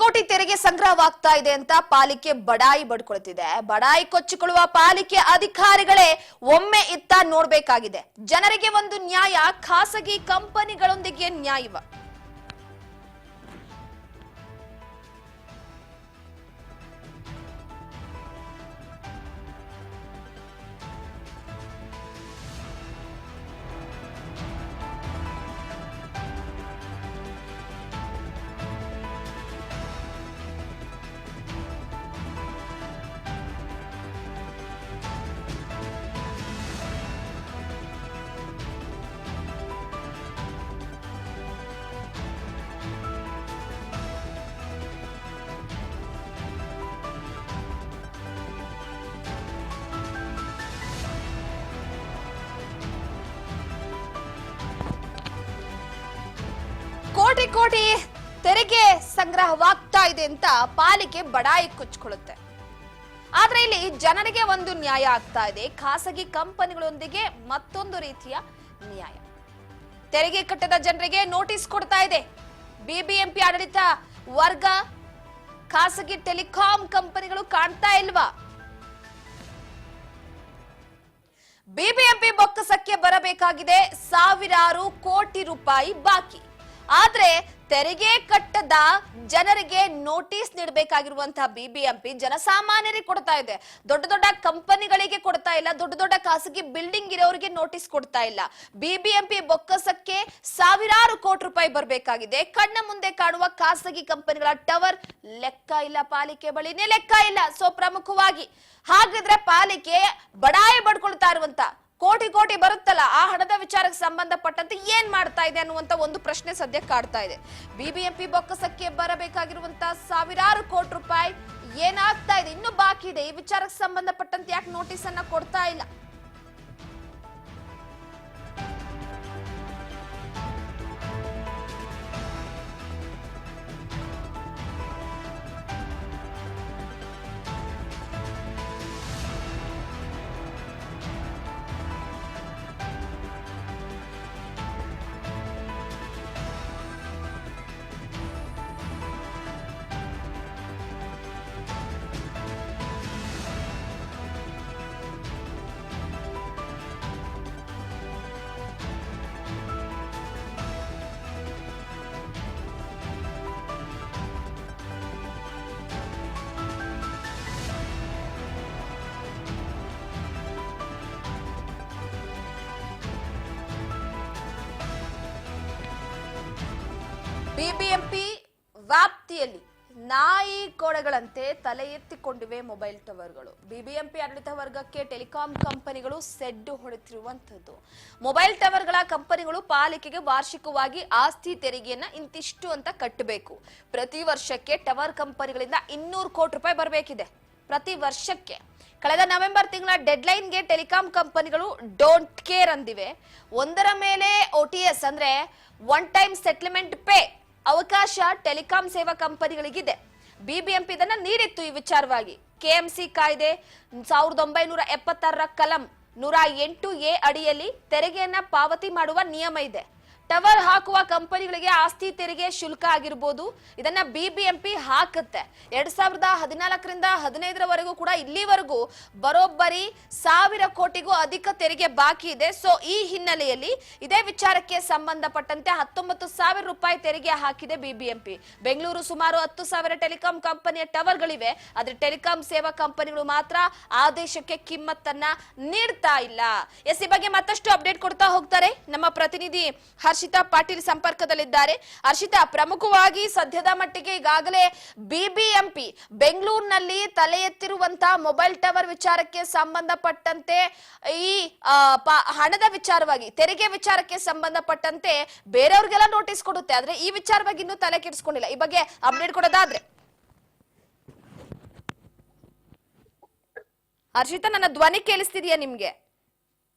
ಕೋಟಿ ತೆರಿಗೆ ಸಂಗ್ರಹವಾಗ್ತಾ ಇದೆ ಅಂತ ಪಾಲಿಕೆ ಬಡಾಯಿ ಬಡ್ಕೊಳ್ತಿದೆ. ಬಡಾಯಿ ಕೊಚ್ಚಿಕೊಳ್ಳುವ ಪಾಲಿಕೆ ಅಧಿಕಾರಿಗಳೇ ಒಮ್ಮೆ ಇತ್ತ ನೋಡ್ಬೇಕಾಗಿದೆ. ಜನರಿಗೆ ಒಂದು ನ್ಯಾಯ, ಖಾಸಗಿ ಕಂಪನಿಗಳೊಂದಿಗೆ ನ್ಯಾಯವ. ಕೋಟಿ ಕೋಟಿ ತೆರಿಗೆ ಸಂಗ್ರಹವಾಗ್ತಾ ಇದೆ ಅಂತ ಪಾಲಿಕೆ ಬಡಾಯಿ ಕೊಚ್ಚಿಕೊಳ್ಳುತ್ತೆ. ಆದ್ರೆ ಇಲ್ಲಿ ಜನರಿಗೆ ಒಂದು ನ್ಯಾಯ ಆಗ್ತಾ ಇದೆ, ಖಾಸಗಿ ಕಂಪನಿಗಳೊಂದಿಗೆ ಮತ್ತೊಂದು ರೀತಿಯ ನ್ಯಾಯ. ತೆರಿಗೆ ಕಟ್ಟದ ಜನರಿಗೆ ನೋಟಿಸ್ ಕೊಡ್ತಾ ಇದೆ ಬಿಬಿಎಂಪಿ ಆಡಳಿತ ವರ್ಗ. ಖಾಸಗಿ ಟೆಲಿಕಾಂ ಕಂಪನಿಗಳು ಕಾಣ್ತಾ ಇಲ್ವಾ? ಬಿಬಿಎಂಪಿ ಬೊಕ್ಕಸಕ್ಕೆ ಬರಬೇಕಾಗಿದೆ ಸಾವಿರಾರು ಕೋಟಿ ರೂಪಾಯಿ ಬಾಕಿ. ಆದ್ರೆ ತೆರಿಗೆ ಕಟ್ಟದ ಜನರಿಗೆ ನೋಟಿಸ್ ನೀಡಬೇಕಾಗಿರುವಂತಹ ಬಿಬಿಎಂಪಿ ಜನಸಾಮಾನ್ಯರಿಗೆ ಕೊಡ್ತಾ ಇದೆ. ದೊಡ್ಡ ದೊಡ್ಡ ಕಂಪನಿಗಳಿಗೆ ಕೊಡ್ತಾ ಇಲ್ಲ, ದೊಡ್ಡ ದೊಡ್ಡ ಖಾಸಗಿ ಬಿಲ್ಡಿಂಗ್ ಇರೋರಿಗೆ ನೋಟಿಸ್ ಕೊಡ್ತಾ ಇಲ್ಲ. ಬಿಬಿಎಂಪಿ ಬೊಕ್ಕಸಕ್ಕೆ ಸಾವಿರಾರು ಕೋಟಿ ರೂಪಾಯಿ ಬರಬೇಕಾಗಿದೆ. ಕಣ್ಣ ಮುಂದೆ ಕಾಣುವ ಖಾಸಗಿ ಕಂಪನಿಗಳ ಟವರ್ ಲೆಕ್ಕ ಇಲ್ಲ, ಪಾಲಿಕೆ ಬಳಿನೇ ಲೆಕ್ಕ ಇಲ್ಲ. ಸೊ ಪ್ರಮುಖವಾಗಿ ಹಾಗಿದ್ರೆ ಪಾಲಿಕೆ ಬಡಾಯಿ ಬಡ್ಕೊಳ್ತಾ ಇರುವಂತ ಕೋಟಿ ಕೋಟಿ ಬರುತ್ತಲ್ಲ, ಆ ಹಣದ ವಿಚಾರಕ್ಕೆ ಸಂಬಂಧಪಟ್ಟಂತೆ ಏನ್ ಮಾಡ್ತಾ ಇದೆ ಅನ್ನುವಂತ ಒಂದು ಪ್ರಶ್ನೆ ಸದ್ಯ ಕಾಡ್ತಾ ಇದೆ. ಬಿಬಿಎಂಪಿ ಬೊಕ್ಕಸಕ್ಕೆ ಬರಬೇಕಾಗಿರುವಂತ ಸಾವಿರಾರು ಕೋಟಿ ರೂಪಾಯಿ ಏನಾಗ್ತಾ ಇದೆ, ಇನ್ನು ಬಾಕಿ ಇದೆ. ಈ ವಿಚಾರಕ್ಕೆ ಸಂಬಂಧಪಟ್ಟಂತೆ ಯಾಕೆ ನೋಟಿಸ್ ಅನ್ನ ಕೊಡ್ತಾ ಇಲ್ಲ? ಬಿಬಿಎಂಪಿ ವ್ಯಾಪ್ತಿಯಲ್ಲಿ ನಾಯಿ ಕೋಡೆಗಳಂತೆ ತಲೆ ಎತ್ತಿಕೊಂಡಿವೆ ಮೊಬೈಲ್ ಟವರ್ಗಳು. ಬಿಬಿಎಂಪಿ ಆಡಳಿತ ವರ್ಗಕ್ಕೆ ಟೆಲಿಕಾಂ ಕಂಪನಿಗಳು ಸೆಡ್ಡು ಹೊಡೆತಿರುವಂತದ್ದು. ಮೊಬೈಲ್ ಟವರ್ಗಳ ಕಂಪನಿಗಳು ಪಾಲಿಕೆಗೆ ವಾರ್ಷಿಕವಾಗಿ ಆಸ್ತಿ ತೆರಿಗೆಯನ್ನ ಇಂತಿಷ್ಟು ಅಂತ ಕಟ್ಟಬೇಕು. ಪ್ರತಿ ವರ್ಷಕ್ಕೆ ಟವರ್ ಕಂಪನಿಗಳಿಂದ 200 ಕೋಟಿ ರೂಪಾಯಿ ಬರಬೇಕಿದೆ. ಪ್ರತಿ ವರ್ಷಕ್ಕೆ ಕಳೆದ ನವೆಂಬರ್ ತಿಂಗಳ ಡೆಡ್ಲೈನ್ಗೆ ಟೆಲಿಕಾಂ ಕಂಪನಿಗಳು ಡೋಂಟ್ ಕೇರ್ ಅಂದಿವೆ. ಒಂದರ ಮೇಲೆ OTS ಅಂದ್ರೆ ಒನ್ ಟೈಮ್ ಸೆಟ್ಲ್ಮೆಂಟ್ ಪೇ ಅವಕಾಶ ಟೆಲಿಕಾಂ ಸೇವಾ ಕಂಪನಿಗಳಿಗಿದೆ. ಬಿಬಿಎಂಪಿ ಇದನ್ನ ನೀಡಿತ್ತು. ಈ ವಿಚಾರವಾಗಿ KMC ಕಾಯ್ದೆ 1976ರ ಕಲಂ 108A ಅಡಿಯಲ್ಲಿ ತೆರಿಗೆಯನ್ನ ಪಾವತಿ ಮಾಡುವ ನಿಯಮ ಇದೆ. ಟವರ್ ಹಾಕುವ ಕಂಪನಿಗಳಿಗೆ ಆಸ್ತಿ ತೆರಿಗೆ ಶುಲ್ಕ ಆಗಿರಬಹುದು, ಇದನ್ನ ಬಿಬಿಎಂಪಿ ಹಾಕುತ್ತೆ. 2014ರಿಂದ 15ರವರೆಗೂ ಕೂಡ ಇಲ್ಲಿವರೆಗೂ ಬರೋಬ್ಬರಿ 1000 ಕೋಟಿಗೂ ಅಧಿಕ ತೆರಿಗೆ ಬಾಕಿ ಇದೆ. ಸೊ ಈ ಹಿನ್ನೆಲೆಯಲ್ಲಿ ಇದೇ ವಿಚಾರಕ್ಕೆ ಸಂಬಂಧಪಟ್ಟಂತೆ 19,000 ರೂಪಾಯಿ ತೆರಿಗೆ ಹಾಕಿದೆ ಬಿಬಿಎಂಪಿ. ಬೆಂಗಳೂರು ಸುಮಾರು 10,000 ಟೆಲಿಕಾಂ ಕಂಪನಿಯ ಟವರ್ಗಳಿವೆ. ಆದ್ರೆ ಟೆಲಿಕಾಂ ಸೇವಾ ಕಂಪನಿಗಳು ಮಾತ್ರ ಆದೇಶಕ್ಕೆ ಕಿಮ್ಮತ್ತನ್ನ ನೀಡ್ತಾ ಇಲ್ಲ. ಎಸ್, ಈ ಬಗ್ಗೆ ಮತ್ತಷ್ಟು ಅಪ್ಡೇಟ್ ಕೊಡ್ತಾ ಹೋಗ್ತಾರೆ ನಮ್ಮ ಪ್ರತಿನಿಧಿ ಹರ್ಷಿತಾ ಪಾಟೀಲ್ ಸಂಪರ್ಕದಲ್ಲಿದ್ದಾರೆ. ಹರ್ಷಿತಾ, ಪ್ರಮುಖವಾಗಿ ಸದ್ಯದ ಮಟ್ಟಿಗೆ ಈಗಾಗಲೇ ಬಿಬಿಎಂಪಿ ಬೆಂಗಳೂರಿನಲ್ಲಿ ತಲೆ ಎತ್ತಿರುವಂತಹ ಮೊಬೈಲ್ ಟವರ್ ವಿಚಾರಕ್ಕೆ ಸಂಬಂಧಪಟ್ಟಂತೆ ಈ ಹಣದ ವಿಚಾರವಾಗಿ ತೆರಿಗೆ ವಿಚಾರಕ್ಕೆ ಸಂಬಂಧಪಟ್ಟಂತೆ ಬೇರೆಯವ್ರಿಗೆಲ್ಲ ನೋಟಿಸ್ ಕೊಡುತ್ತೆ. ಆದ್ರೆ ಈ ವಿಚಾರವಾಗಿ ಇನ್ನೂ ತಲೆ ಕೆಡಿಸ್ಕೊಂಡಿಲ್ಲ. ಈ ಬಗ್ಗೆ ಅಪ್ಡೇಟ್ ಕೊಡೋದಾದ್ರೆ ಹರ್ಷಿತಾ, ನನ್ನ ಧ್ವನಿ ಕೇಳಿಸ್ತಿದೆಯಾ ನಿಮ್ಗೆ?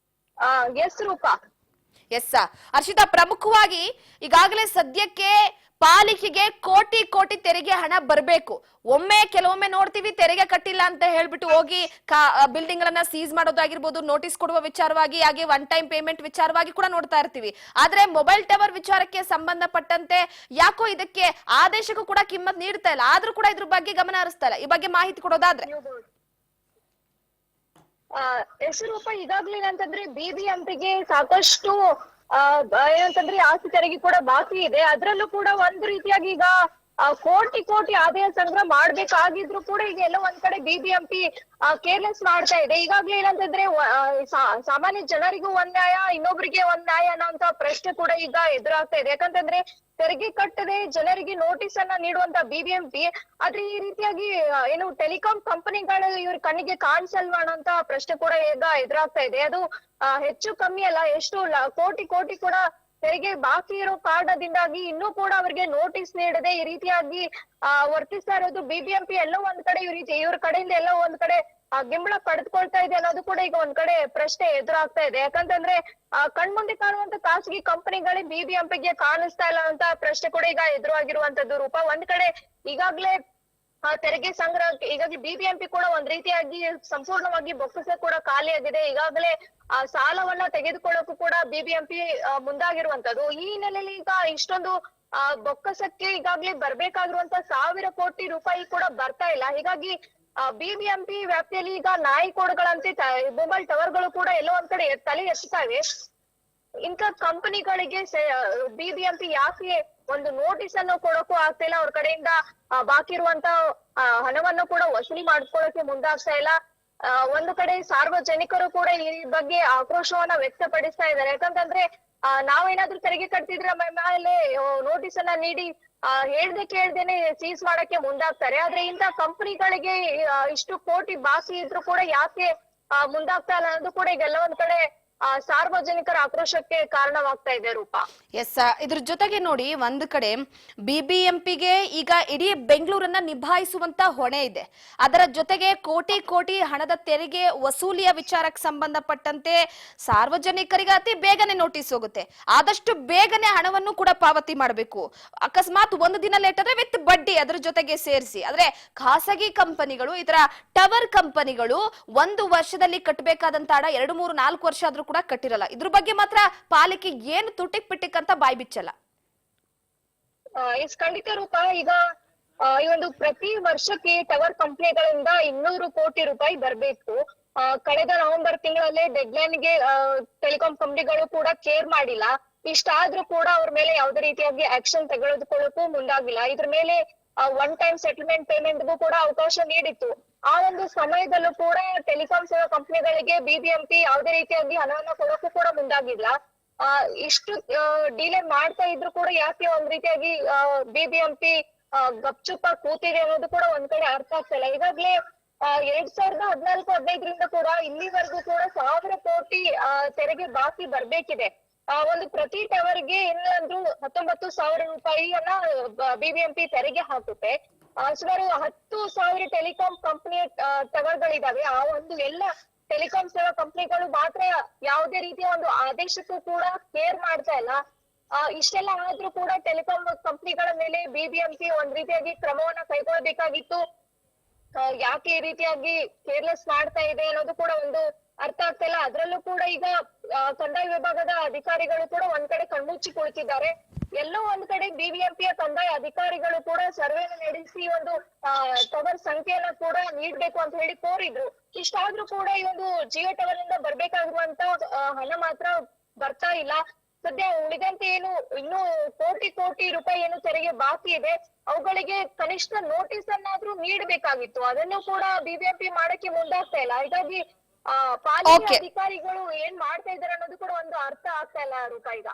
ಎಸ್ ರೂಪಾ. ಎಸ್ ಹರ್ಷಿತಾ, ಪ್ರಮುಖವಾಗಿ ಈಗಾಗಲೇ ಸದ್ಯಕ್ಕೆ ಪಾಲಿಕೆಗೆ ಕೋಟಿ ಕೋಟಿ ತೆರಿಗೆ ಹಣ ಬರಬೇಕು. ಕೆಲವೊಮ್ಮೆ ನೋಡ್ತೀವಿ ತೆರಿಗೆ ಕಟ್ಟಿಲ್ಲ ಅಂತ ಹೇಳ್ಬಿಟ್ಟು ಹೋಗಿ ಬಿಲ್ಡಿಂಗ್ ಗಳನ್ನ ಸೀಸ್ ಮಾಡೋದಾಗಿರ್ಬೋದು, ನೋಟಿಸ್ ಕೊಡುವ ವಿಚಾರವಾಗಿ, ಹಾಗೆ ಒನ್ ಟೈಮ್ ಪೇಮೆಂಟ್ ವಿಚಾರವಾಗಿ ಕೂಡ ನೋಡ್ತಾ ಇರ್ತೀವಿ. ಆದ್ರೆ ಮೊಬೈಲ್ ಟವರ್ ವಿಚಾರಕ್ಕೆ ಸಂಬಂಧಪಟ್ಟಂತೆ ಯಾಕೋ ಇದಕ್ಕೆ ಆದೇಶಕ್ಕೂ ಕೂಡ ಕಿಮ್ಮತ್ ನೀಡ್ತಾ ಇಲ್ಲ. ಆದ್ರೂ ಕೂಡ ಇದ್ರ ಬಗ್ಗೆ ಗಮನ ಹರಿಸ್ತಾ ಇಲ್ಲ. ಈ ಬಗ್ಗೆ ಮಾಹಿತಿ ಕೊಡೋದಾದ್ರೆ ಹೆಸರೂಪ ಈಗಾಗ್ಲೇ ಏನಂತಂದ್ರೆ ಬಿಬಿಎಂಪಿಗೆ ಸಾಕಷ್ಟು ಏನಂತಂದ್ರೆ ಆಸ್ತಿ ತೆರಿಗೆ ಕೂಡ ಬಾಕಿ ಇದೆ. ಅದ್ರಲ್ಲೂ ಕೂಡ ಒಂದು ರೀತಿಯಾಗಿ ಈಗ ಕೋಟಿ ಕೋಟಿ ಆದಾಯ ಸಂಗ್ರಹ ಮಾಡ್ಬೇಕಾಗಿದ್ರು ಕೂಡ ಈಗ ಎಲ್ಲ ಒಂದ್ ಕಡೆ ಬಿಬಿಎಂಪಿ ಕೇರ್ಲೆಸ್ ಮಾಡ್ತಾ ಇದೆ. ಈಗಾಗ್ಲೇ ಏನಂತಂದ್ರೆ ಸಾಮಾನ್ಯ ಜನರಿಗೂ ಒಂದ್ ನ್ಯಾಯ, ಇನ್ನೊಬ್ರಿಗೆ ಒಂದ್ ನ್ಯಾಯ ಅನ್ನೋಂತ ಪ್ರಶ್ನೆ ಕೂಡ ಈಗ ಎದುರಾಗ್ತಾ ಇದೆ. ಯಾಕಂತಂದ್ರೆ ತೆರಿಗೆ ಕಟ್ಟದೆ ಜನರಿಗೆ ನೋಟಿಸ್ ಅನ್ನ ನೀಡುವಂತ ಬಿಬಿಎಂಪಿ ಆದ್ರೆ ಈ ರೀತಿಯಾಗಿ ಏನು ಟೆಲಿಕಾಂ ಕಂಪನಿಗಳು ಇವ್ರ ಕಣ್ಣಿಗೆ ಕಾಣಿಸಲ್ವಾ ಅನ್ನೋಂತ ಪ್ರಶ್ನೆ ಕೂಡ ಈಗ ಎದುರಾಗ್ತಾ ಇದೆ. ಅದು ಹೆಚ್ಚು ಕಮ್ಮಿ ಅಲ್ಲ, ಎಷ್ಟು ಕೋಟಿ ಕೋಟಿ ಕೂಡ ತೆರಿಗೆ ಬಾಕಿ ಇರೋ ಕಾರಣದಿಂದಾಗಿ ಇನ್ನೂ ಕೂಡ ಅವರಿಗೆ ನೋಟಿಸ್ ನೀಡದೆ ಈ ರೀತಿಯಾಗಿ ವರ್ತಿಸ್ತಾ ಇರೋದು ಬಿಬಿಎಂಪಿ ಎಲ್ಲೋ ಒಂದ್ ಕಡೆ ಇವ್ರ ಕಡೆಯಿಂದ ಎಲ್ಲೋ ಒಂದ್ ಕಡೆ ಗಿಂಬಳ ಪಡೆದುಕೊಳ್ತಾ ಇದೆ ಅನ್ನೋದು ಕೂಡ ಈಗ ಒಂದ್ ಕಡೆ ಪ್ರಶ್ನೆ ಎದುರಾಗ್ತಾ ಇದೆ. ಯಾಕಂತಂದ್ರೆ ಕಣ್ಮುಂದೆ ಕಾಣುವಂತ ಖಾಸಗಿ ಕಂಪನಿಗಳೇ ಬಿಬಿಎಂಪಿಗೆ ಕಾಣಿಸ್ತಾ ಇಲ್ಲ ಅಂತ ಪ್ರಶ್ನೆ ಕೂಡ ಈಗ ಎದುರಾಗಿರುವಂತದ್ದು ರೂಪ. ಒಂದ್ ಕಡೆ ಈಗಾಗ್ಲೇ ತೆರಿಗೆ ಸಂಗ್ರಹಕ್ಕೆ ಈಗಾಗಿ ಬಿಬಿಎಂಪಿ ಕೂಡ ಒಂದ್ ರೀತಿಯಾಗಿ ಸಂಪೂರ್ಣವಾಗಿ ಬೊಕ್ಕಸ ಕೂಡ ಖಾಲಿಯಾಗಿದೆ. ಈಗಾಗಲೇ ಸಾಲವನ್ನ ತೆಗೆದುಕೊಳ್ಳೋಕು ಕೂಡ ಬಿಬಿಎಂಪಿ ಮುಂದಾಗಿರುವಂತದ್ದು. ಈ ಹಿನ್ನೆಲೆಯಲ್ಲಿ ಈಗ ಇಷ್ಟೊಂದು ಬೊಕ್ಕಸಕ್ಕೆ ಈಗಾಗ್ಲೇ ಬರ್ಬೇಕಾಗಿರುವಂತ 1,000 ಕೋಟಿ ರೂಪಾಯಿ ಕೂಡ ಬರ್ತಾ ಇಲ್ಲ. ಹೀಗಾಗಿ ಬಿಬಿಎಂಪಿ ವ್ಯಾಪ್ತಿಯಲ್ಲಿ ಈಗ ನಾಯಿಕೋಡುಗಳಂತೆ ಮೊಬೈಲ್ ಟವರ್ಗಳು ಕೂಡ ಎಲ್ಲೋ ಒಂದ್ ಕಡೆ ತಲೆ ಎತ್ತುತ್ತವೆ. ಇಂಥ ಕಂಪನಿಗಳಿಗೆ ಬಿಬಿಎಂಪಿ ಯಾಕೆ ಒಂದು ನೋಟಿಸ್ ಅನ್ನು ಕೊಡೋಕು ಆಗ್ತಾ ಇಲ್ಲ, ಅವ್ರ ಕಡೆಯಿಂದ ಬಾಕಿ ಇರುವಂತ ಹಣವನ್ನು ಕೂಡ ವಸೂಲಿ ಮಾಡ್ಕೊಳ್ಳೋಕೆ ಮುಂದಾಗ್ತಾ ಇಲ್ಲ. ಒಂದು ಕಡೆ ಸಾರ್ವಜನಿಕರು ಕೂಡ ಈ ಬಗ್ಗೆ ಆಕ್ರೋಶವನ್ನ ವ್ಯಕ್ತಪಡಿಸ್ತಾ ಇದ್ದಾರೆ. ಯಾಕಂತಂದ್ರೆ ನಾವೇನಾದ್ರೂ ತೆರಿಗೆ ಕಟ್ತಿದ್ರೆ ಮೇಲೆ ನೋಟಿಸ್ ಅನ್ನ ನೀಡಿ ಹೇಳ್ದೆ ಕೇಳ್ದೇನೆ ಸೀಸ್ ಮಾಡಕ್ಕೆ ಮುಂದಾಗ್ತಾರೆ. ಆದ್ರೆ ಇಂಥ ಕಂಪನಿಗಳಿಗೆ ಇಷ್ಟು ಕೋಟಿ ಬಾಕಿ ಇದ್ರು ಕೂಡ ಯಾಕೆ ಮುಂದಾಗ್ತಾ ಇಲ್ಲ ಅನ್ನೋದು ಕೂಡ ಈಗೆಲ್ಲ ಒಂದ್ ಕಡೆ ಸಾರ್ವಜನಿಕರ ಆಕ್ರೋಶಕ್ಕೆ ಕಾರಣವಾಗ್ತಾ ಇದೆ ರೂಪ. ಎಸ್, ಇದ್ರ ಜೊತೆಗೆ ನೋಡಿ, ಒಂದ್ ಕಡೆ ಬಿಬಿಎಂಪಿಗೆ ಈಗ ಇಡೀ ಬೆಂಗಳೂರನ್ನ ನಿಭಾಯಿಸುವಂತ ಹೊಣೆ ಇದೆ. ಅದರ ಜೊತೆಗೆ ಕೋಟಿ ಕೋಟಿ ಹಣದ ತೆರಿಗೆ ವಸೂಲಿಯ ವಿಚಾರಕ್ಕೆ ಸಂಬಂಧಪಟ್ಟಂತೆ ಸಾರ್ವಜನಿಕರಿಗೆ ಅತಿ ಬೇಗನೆ ನೋಟಿಸ್ ಹೋಗುತ್ತೆ. ಆದಷ್ಟು ಬೇಗನೆ ಹಣವನ್ನು ಕೂಡ ಪಾವತಿ ಮಾಡಬೇಕು. ಅಕಸ್ಮಾತ್ ಒಂದು ದಿನ ಲೇಟ್ ಆದ್ರೆ ವಿತ್ ಬಡ್ಡಿ ಅದ್ರ ಜೊತೆಗೆ ಸೇರಿಸಿ. ಆದ್ರೆ ಖಾಸಗಿ ಕಂಪನಿಗಳು, ಈ ತರ ಟವರ್ ಕಂಪನಿಗಳು 1 ವರ್ಷದಲ್ಲಿ ಕಟ್ಟಬೇಕಾದಂತ ಹಣ 2, 3, 4 ವರ್ಷ ಆದ್ರೂ ಕೂಡ ಕಟ್ಟಿರಲ್ಲ. ಇದ್ರ ಬಗ್ಗೆ ಮಾತ್ರ ಪಾಲಿಕೆ ಏನು ತುಟಿಕ್ ಪಿಟಿಕ್ ಅಂತ ಬಾಯ್ ಬಿಚ್ಚಲ್ಲ. ಖಂಡಿತ ರೂಪ. ಈಗ ಈ ಒಂದು ಪ್ರತಿ ವರ್ಷಕ್ಕೆ ಟವರ್ ಕಂಪನಿಗಳಿಂದ 200 ಕೋಟಿ ರೂಪಾಯಿ ಬರ್ಬೇಕು. ಕಳೆದ ನವೆಂಬರ್ ತಿಂಗಳಲ್ಲೇ ಡೆಡ್ ಲೈನ್ ಗೆ ಟೆಲಿಕಾಂ ಕಂಪನಿಗಳು ಕೂಡ ಕೇರ್ ಮಾಡಿಲ್ಲ. ಇಷ್ಟಾದ್ರೂ ಕೂಡ ಅವ್ರ ಮೇಲೆ ಯಾವುದೇ ರೀತಿಯಾಗಿ ಆಕ್ಷನ್ ತೆಗೆದುಕೊಳ್ಳಕ್ಕೂ ಮುಂದಾಗಿಲ್ಲ. ಇದ್ರ ಮೇಲೆ ಒನ್ ಟೈಮ್ ಸೆಟಲ್ಮೆಂಟ್ ಪೇಮೆಂಟ್ಗೂ ಕೂಡ ಅವಕಾಶ ನೀಡಿತ್ತು. ಆ ಒಂದು ಸಮಯದಲ್ಲೂ ಕೂಡ ಟೆಲಿಕಾಂ ಸೇವಾ ಕಂಪನಿಗಳಿಗೆ ಬಿಬಿಎಂಪಿ ಯಾವುದೇ ರೀತಿಯಾಗಿ ಹಣವನ್ನ ಕೊಡೋಕ್ಕೂ ಕೂಡ ಮುಂದಾಗಿಲ್ಲ. ಇಷ್ಟು ಡಿಲೇ ಮಾಡ್ತಾ ಇದ್ರು ಕೂಡ ಯಾಕೆ ಒಂದ್ ರೀತಿಯಾಗಿ ಬಿಬಿಎಂಪಿ ಗಪ್ಚುಪ್ಪ ಕೂತಿದೆ ಅನ್ನೋದು ಕೂಡ ಒಂದ್ ಕಡೆ ಅರ್ಥ ಆಗ್ತಿಲ್ಲ. ಈಗಾಗ್ಲೇ 2014-15ರಿಂದ ಕೂಡ ಇಲ್ಲಿವರೆಗೂ ಕೂಡ 1,000 ಕೋಟಿ ತೆರಿಗೆ ಬಾಕಿ ಬರ್ಬೇಕಿದೆ. ಒಂದು ಪ್ರತಿ ಟವರ್ಗೆ ಏನಿಲ್ಲಂದ್ರೂ 19,000 ರೂಪಾಯಿಯನ್ನ ಬಿಬಿಎಂಪಿ ತೆರಿಗೆ ಹಾಕುತ್ತೆ. ಸುಮಾರು 10,000 ಟೆಲಿಕಾಂ ಕಂಪನಿ ಟವರ್ಗಳಿದಾವೆ. ಆ ಒಂದು ಎಲ್ಲ ಟೆಲಿಕಾಂ ಸೇವಾ ಕಂಪನಿಗಳು ಮಾತ್ರ ಯಾವುದೇ ರೀತಿಯ ಒಂದು ಆದೇಶಕ್ಕೂ ಕೂಡ ಕೇರ್ ಮಾಡ್ತಾ ಇಲ್ಲ. ಇಷ್ಟೆಲ್ಲ ಆದ್ರೂ ಕೂಡ ಟೆಲಿಕಾಂ ಕಂಪನಿಗಳ ಮೇಲೆ ಬಿಬಿಎಂಪಿ ಒಂದ್ ರೀತಿಯಾಗಿ ಕ್ರಮವನ್ನ ಕೈಗೊಳ್ಳಬೇಕಾಗಿತ್ತು. ಯಾಕೆ ಈ ರೀತಿಯಾಗಿ ಕೇರ್ಲೆಸ್ ಮಾಡ್ತಾ ಇದೆ ಅನ್ನೋದು ಕೂಡ ಒಂದು ಅರ್ಥ ಆಗ್ತಾ ಇಲ್ಲ. ಅದ್ರಲ್ಲೂ ಕೂಡ ಈಗ ಕಂದಾಯ ವಿಭಾಗದ ಅಧಿಕಾರಿಗಳು ಕೂಡ ಒಂದ್ ಕಡೆ ಕಣ್ಮುಚ್ಚಿ ಕುಳಿತಿದ್ದಾರೆ. ಎಲ್ಲೋ ಒಂದ್ ಕಡೆ ಬಿಬಿಎಂಪಿಯ ಕಂದಾಯ ಅಧಿಕಾರಿಗಳು ಕೂಡ ಸರ್ವೆನ ನಡೆಸಿ ಒಂದು ಟವರ್ ಸಂಖ್ಯೆಯನ್ನ ಕೂಡ ನೀಡ್ಬೇಕು ಅಂತ ಹೇಳಿ ಕೋರಿದ್ರು. ಇಷ್ಟಾದ್ರೂ ಕೂಡ ಈ ಒಂದು ಜಿಯೋ ಟವರ್ ಇಂದ ಬರ್ಬೇಕಾಗಿರುವಂತ ಹಣ ಮಾತ್ರ ಬರ್ತಾ ಇಲ್ಲ. ಸದ್ಯ ಉಳಿದಂತೆ ಏನು ಇನ್ನು ಕೋಟಿ ಕೋಟಿ ರೂಪಾಯಿ ಏನು ತೆರಿಗೆ ಬಾಕಿ ಇದೆ, ಅವುಗಳಿಗೆ ಕನಿಷ್ಠ ನೋಟಿಸ್ ಅನ್ನಾದ್ರೂ ನೀಡಬೇಕಾಗಿತ್ತು. ಅದನ್ನು ಕೂಡ ಬಿಬಿಎಂಪಿ ಮಾಡಕ್ಕೆ ಮುಂದಾಗ್ತಾ ಇಲ್ಲ. ಹೀಗಾಗಿ ಪಾಲಿಕೆ ಅಧಿಕಾರಿಗಳು ಏನ್ ಮಾಡ್ತಾ ಇದಾರೆ ಅನ್ನೋದು ಕೂಡ ಒಂದು ಅರ್ಥ ಆಗ್ತಾ ಇಲ್ಲ ರೂಪ ಈಗ.